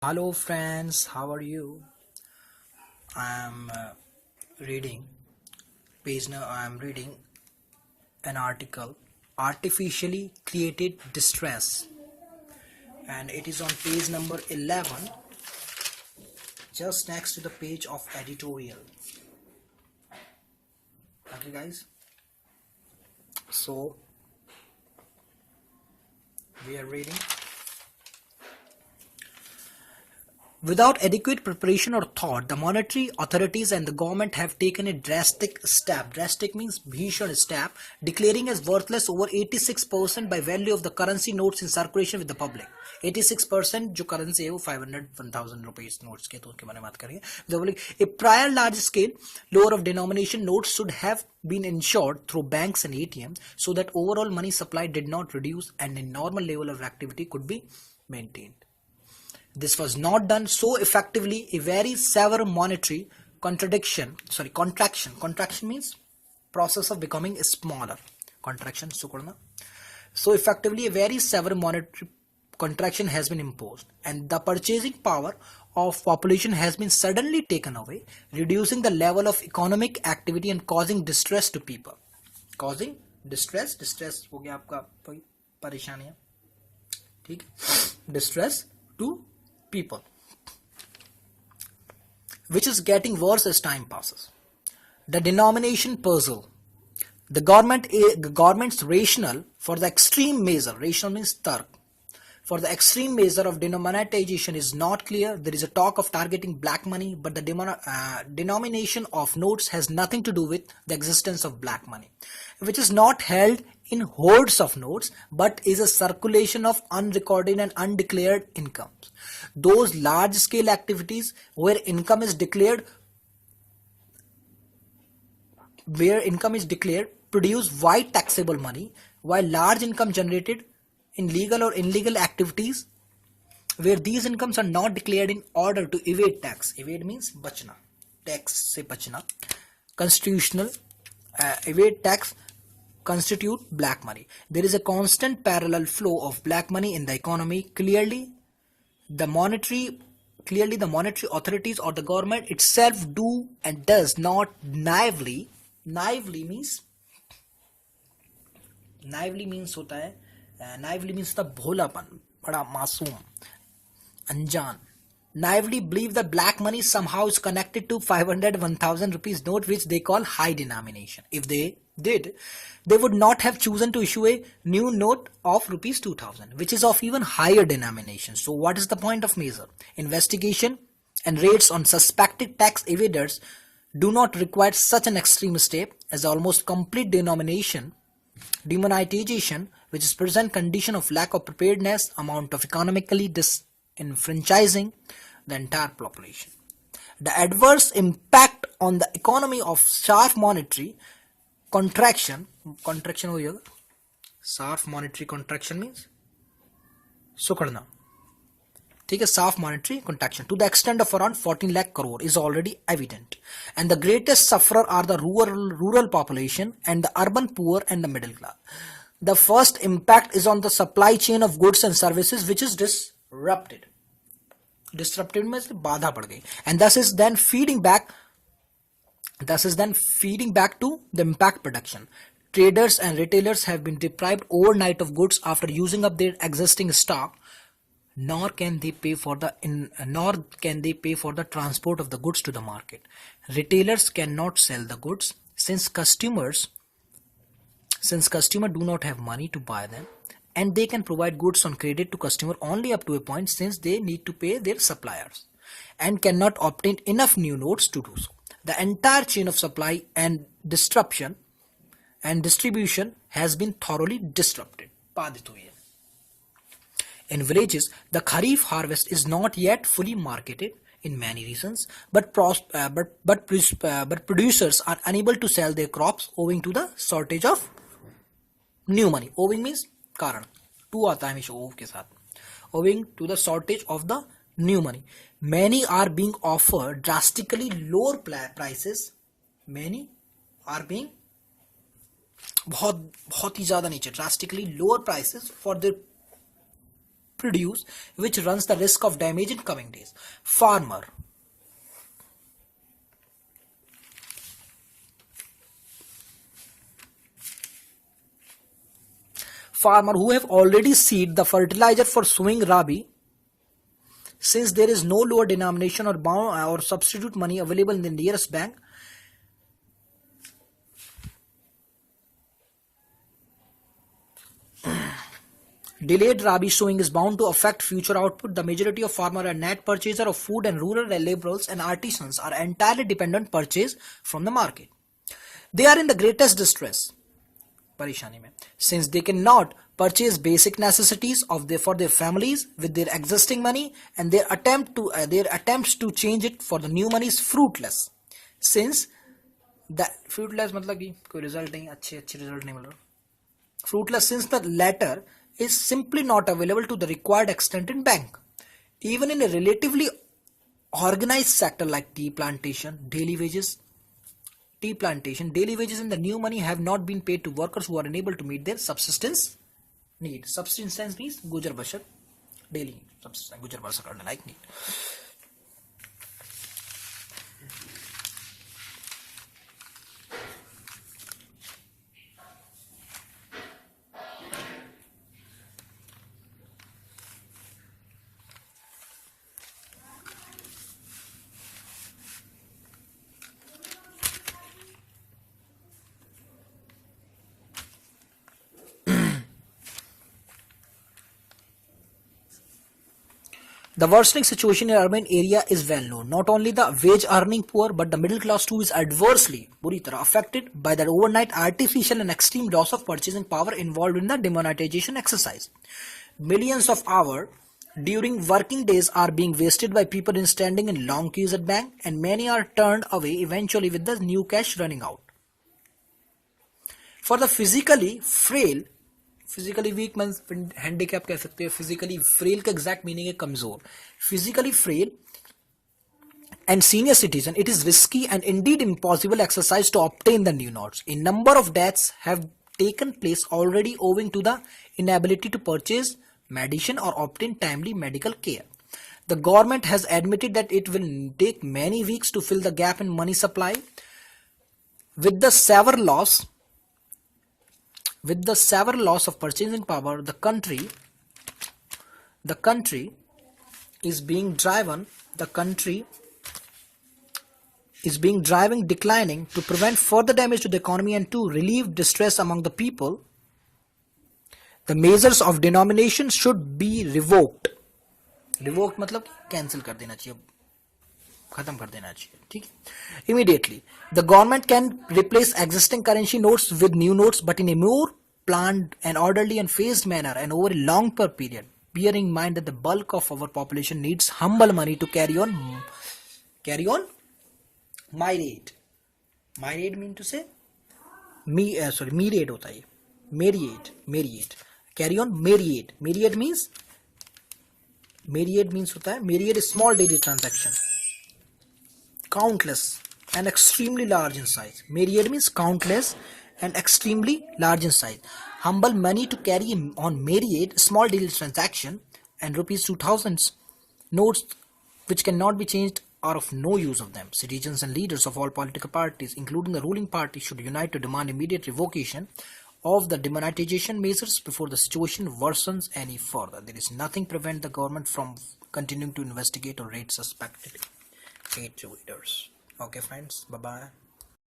Hello friends, how are you? I am reading I am reading an article, Artificially Created Distress, and it is on page number 11, just next to the page of editorial. Okay guys, so we are reading. Without adequate preparation or thought, the monetary authorities and the government have taken a drastic step. Drastic means bhishan step, declaring as worthless over 86% by value of the currency notes in circulation with the public. 86% जो currency है वो 500 1000 rupees notes के तो उसके बारे में बात करेंगे. The public, a prior large scale lower of denomination notes should have been ensured through banks and ATMs so that overall money supply did not reduce and a normal level of activity could be maintained. This was not done so effectively. A very severe monetary contraction means process of becoming smaller. Contraction so effectively a very severe monetary contraction has been imposed and the purchasing power of population has been suddenly taken away, reducing the level of economic activity and causing distress to people. Causing distress हो गया आपका परेशानियां, ठीक, distress to people, which is getting worse as time passes. The denomination puzzle. The government's rationale for the extreme measure, rationale means tark, for the extreme measure of denominatization is not clear. There is a talk of targeting black money, but the denomination of notes has nothing to do with the existence of black money, which is not held in hordes of notes, but is a circulation of unrecorded and undeclared incomes. Those large-scale activities where income is declared produce wide taxable money, while large income generated in legal or illegal activities where these incomes are not declared in order to evade tax. Evade means bachna, tax se bachna. Constitutional evade tax constitute black money. There is a constant parallel flow of black money in the economy. Clearly the monetary authorities or the government itself do and does not naively means होता है naively means the भोलापन, बड़ा मासूम, अनजान, naively believe that black money somehow is connected to 500 1000 rupees note which they call high denomination. If they did, they would not have chosen to issue a new note of rupees 2000 which is of even higher denomination. So what is the point of measure? Investigation and raids on suspected tax evaders do not require such an extreme step as almost complete demonetization, which is present condition of lack of preparedness, amount of economically disenfranchising the entire population. The adverse impact on the economy of sharp monetary contraction हो जाएगा. Sharp monetary contraction means सुकड़ना, ठीक है. Sharp monetary contraction to the extent of around 14 lakh crore is already evident, and the greatest sufferer are the rural population and the urban poor and the middle class. The first impact is on the supply chain of goods and services, which is disrupted means बाधा पड़ गई, and thus is then feeding back to the impact production. Traders and retailers have been deprived overnight of goods after using up their existing stock, nor can they pay for the transport of the goods to the market. Retailers cannot sell the goods since customers do not have money to buy them, and they can provide goods on credit to customer only up to a point since they need to pay their suppliers and cannot obtain enough new notes to do so. The entire chain of supply and distribution has been thoroughly disrupted. In villages, the Kharif harvest is not yet fully marketed in many reasons, but producers are unable to sell their crops owing to the shortage of new money. Owing means कारण, to आता है हमेशा ओव के साथ. Owing to the shortage of the new money, many are being offered drastically lower prices. Many are being बहुत ही ज्यादा नीचे, drastically lower prices for their produce, which runs the risk of damage in coming days. Farmer. Farmer who have already seeded the fertilizer for sowing Rabi, since there is no lower denomination or bound or substitute money available in the nearest bank, delayed Rabi sowing is bound to affect future output. The majority of farmers are net purchaser of food, and rural laborers and artisans are entirely dependent purchase from the market. They are in the greatest distress, परेशानी में, since they cannot purchase basic necessities for their families with their existing money, and their attempts to change it for the new money is fruitless. Since that fruitless मतलब कि कोई result नहीं, अच्छे result नहीं मिल रहा. Fruitless since the latter is simply not available to the required extent in bank. Even in a relatively organized sector like tea plantation, daily wages in the new money have not been paid to workers who are unable to meet their subsistence need. Subsistence means गुजर बसर, daily subsistence, गुजर बसर करने लायक need. The worsening situation in urban area is well known. Not only the wage earning poor, but the middle class too is adversely बुरी तरह affected by that overnight artificial and extreme loss of purchasing power involved in the demonetization exercise. Millions of hours during working days are being wasted by people in standing in long queues at bank, and many are turned away eventually with the new cash running out. For the physically frail, physically weak means handicap कह सकते हैं. Physically frail का exact meaning है कमजोर. Physically frail and senior citizen, it is risky and indeed impossible exercise to obtain the new notes. A number of deaths have taken place already owing to the inability to purchase medicine or obtain timely medical care. The government has admitted that it will take many weeks to fill the gap in money supply. With the severe loss of purchasing power, the country is being driven declining. To prevent further damage to the economy and to relieve distress among the people, the measures of denomination should be revoked. Revoked मतलब cancel कर देना चाहिए, खत्म कर देना चाहिए. ठीक है. Immediately, the government can replace existing currency notes with new notes, but in a more planned and orderly and phased manner and over a long period, bearing in mind that the bulk of our population needs humble money to carry on myriad. Myriad mean to say myriad होता है. Myriad. Carry on myriad. Myriad means होता है. Myriad is small daily transaction. Countless and extremely large in size. Myriad means countless and extremely large in size. Humble money to carry on myriad, small daily transaction, and rupees 2000s notes which cannot be changed are of no use of them. Citizens and leaders of all political parties, including the ruling party, should unite to demand immediate revocation of the demonetization measures before the situation worsens any further. There is nothing prevent the government from continuing to investigate or raid suspected trade traders. Okay friends, bye bye.